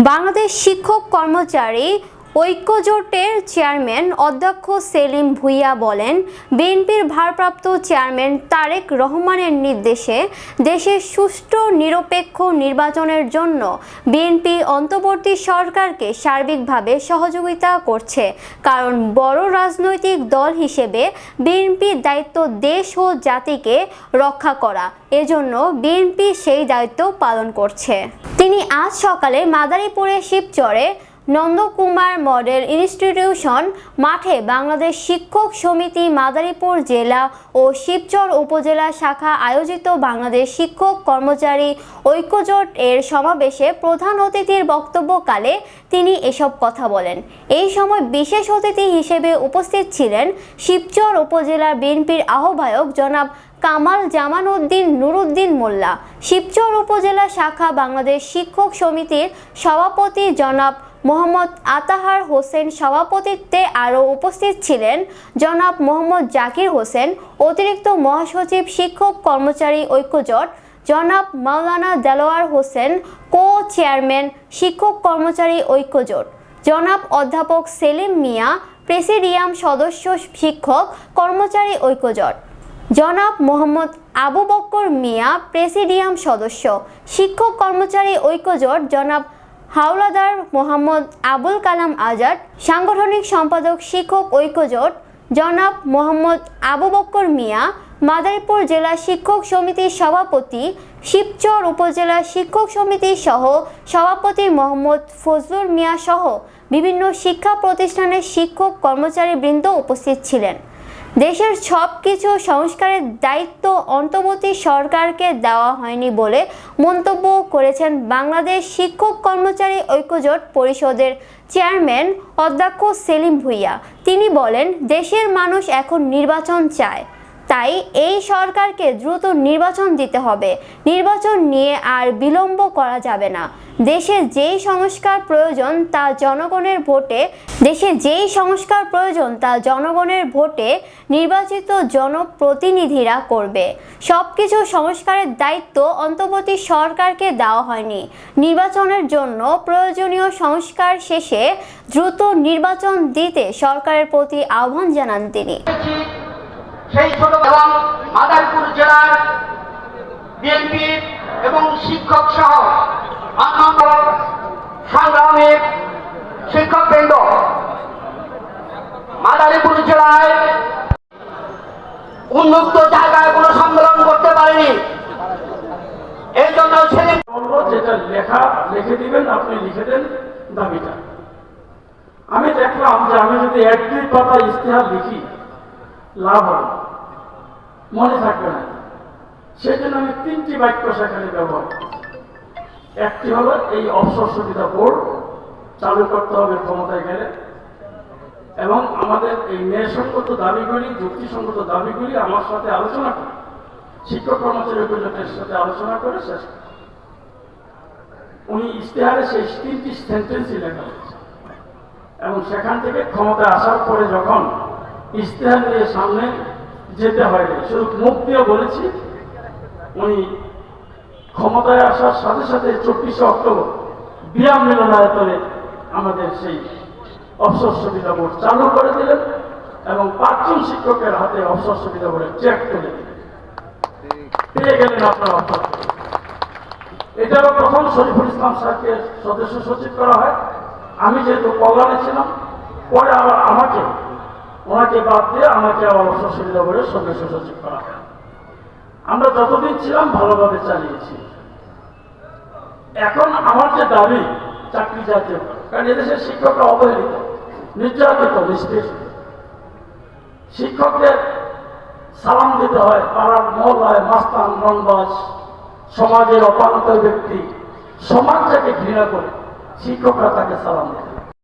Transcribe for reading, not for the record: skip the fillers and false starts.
বাংলাদেশ শিক্ষক কর্মচারী ঐক্যজোটের চেয়ারম্যান অধ্যক্ষ সেলিম ভূঁইয়া বলেন, বিএনপির ভারপ্রাপ্ত চেয়ারম্যান তারেক রহমানের নির্দেশে দেশে সুষ্ঠু নিরপেক্ষ নির্বাচনের জন্য বিএনপি অন্তর্বর্তী সরকারকে সার্বিকভাবে সহযোগিতা করছে। কারণ বড় রাজনৈতিক দল হিসেবে বিএনপির দায়িত্ব দেশ ও জাতিকে রক্ষা করা, এজন্য বিএনপি সেই দায়িত্ব পালন করছে। তিনি আজ সকালে মাদারীপুরে শিবচরে নন্দকুমার মডেল ইনস্টিটিউশন মাঠে বাংলাদেশ শিক্ষক সমিতি মাদারীপুর জেলা ও শিবচর উপজেলা শাখা আয়োজিত বাংলাদেশ শিক্ষক কর্মচারী ঐক্যজোট এর সমাবেশে প্রধান অতিথির বক্তব্যকালে তিনি এসব কথা বলেন। এই সময় বিশেষ অতিথি হিসেবে উপস্থিত ছিলেন শিবচর উপজেলা বিএনপির আহ্বায়ক জনাব কামাল জামান উদ্দিন নুরুদ্দিন মোল্লা, শিবচর উপজেলা শাখা বাংলাদেশ শিক্ষক সমিতির সভাপতি জনাব মোহাম্মদ আতাহার হোসেন, সভাপতিত্বে আরও উপস্থিত ছিলেন জনাব মোহাম্মদ জাকির হোসেন, অতিরিক্ত মহাসচিব শিক্ষক কর্মচারী ঐক্যজোট, জনাব মাওলানা দেলোয়ার হোসেন, কো চেয়ারম্যান শিক্ষক কর্মচারী ঐক্যজোট, জনাব অধ্যাপক সেলিম মিয়া, প্রেসিডিয়াম সদস্য শিক্ষক কর্মচারী ঐক্যজোট, জনাব মোহাম্মদ আবু বক্কর মিয়া, প্রেসিডিয়াম সদস্য শিক্ষক কর্মচারী ঐক্যজোট, জনাব হাওলাদার মোহাম্মদ আবুল কালাম আজাদ, সাংগঠনিক সম্পাদক শিক্ষক ঐক্যজোট, জনাব মোহাম্মদ আবু বক্কর মিয়া, মাদারীপুর জেলা শিক্ষক সমিতির সভাপতি, শিবচর উপজেলা শিক্ষক সমিতির সহ সভাপতি মোহাম্মদ ফজলুর মিয়া সহ বিভিন্ন শিক্ষা প্রতিষ্ঠানের শিক্ষক কর্মচারীবৃন্দ উপস্থিত ছিলেন। দেশের সব কিছু সংস্কারের দায়িত্ব অন্তর্বর্তী সরকারকে দেওয়া হয়নি বলে মন্তব্য করেছেন বাংলাদেশ শিক্ষক কর্মচারী ঐক্যজোট পরিষদের চেয়ারম্যান অধ্যক্ষ সেলিম ভূঁইয়া। তিনি বলেন, দেশের মানুষ এখন নির্বাচন চায়, তাই এই সরকারকে দ্রুত নির্বাচন দিতে হবে। নির্বাচন নিয়ে আর বিলম্ব করা যাবে না। দেশে যেই সংস্কার প্রয়োজন তা জনগণের ভোটে নির্বাচিত জনপ্রতিনিধিরা করবে। সবকিছু সংস্কারের দায়িত্ব অন্তর্বর্তী সরকারকে দেওয়া হয়নি। নির্বাচনের জন্য প্রয়োজনীয় সংস্কার শেষে দ্রুত নির্বাচন দিতে সরকারের প্রতি আহ্বান জানান তিনি। সেই ছোট এবং মাদারীপুর জেলার বিএনপি এবং শিক্ষক সহ অন্যান্য সংগ্রামী শিক্ষকবৃন্দ মাদারীপুর জেলায় উন্মুক্ত জায়গায় কোনো সম্মেলন করতে পারেনি। এই জন্য যেটা লিখে দিবেন আপনি লিখে দেন দাবিটা। আমি দেখলাম যে আমি যদি এক দুই পাতা ইশতেহার লিখি লাভ হবে, মনে থাকবে না। সেই জন্য আমি 3টি বাক্য সেখানে ব্যবহার করছি। একটি হলো এই অবসর সুবিধা বোর্ড চালু করতে হবে ক্ষমতায় গেলে, এবং আমাদের এই ন্যায়সঙ্গত দাবিগুলি, যুক্তিসঙ্গত দাবিগুলি আমার সাথে আলোচনা করে, শিক্ষক কর্মচারী ঐক্যজোটের সাথে আলোচনা করে শেষ করে উনি ইশতেহারে সেই 3টি সেন্টেন্সই লেখা হয়েছে। এবং সেখান থেকে ক্ষমতায় আসার পরে যখন ইশতেহার নিয়ে সামনে যেতে হয়নি, শুধু মুখ দিয়ে বলেছি, উনি ক্ষমতায় আসার সাথে সাথে 24শে অক্টোবর বিরাম মিলনায়তনে আমাদের সেই অবসর সুবিধা বোর্ড চালু করে দিলেন এবং 5 জন শিক্ষকের হাতে অবসর সুবিধা বোর্ডের চেক তুলে দিলেন। পেয়ে গেলেন আপনার অর্থাৎ। এটারও প্রথম শরীফুল ইসলাম স্যারকে সদস্য সচিব করা হয়। আমি যেহেতু কল্যাণে ছিলাম, পরে আবার ওনাকে বাদ দিয়ে আমাকে আবার অবসর সুবিধা বোর্ডের সদস্য সচিব করা হয়। আমরা যতদিন ছিলাম ভালোভাবে চালিয়েছি। এখন আমার যে দাবি চাকরি জাতীয়, কারণ এদেশের শিক্ষকরা অবহেলিত, নির্যাতিত, নিষ্পেষিত। শিক্ষকদের সালাম দিতে হয় পাড়ার মহল্লায়, মাস্তান, রনবাজ, সমাজের অপান্ত ব্যক্তি, সমাজ যাকে ঘৃণা করে শিক্ষকরা তাকে সালাম দেয়।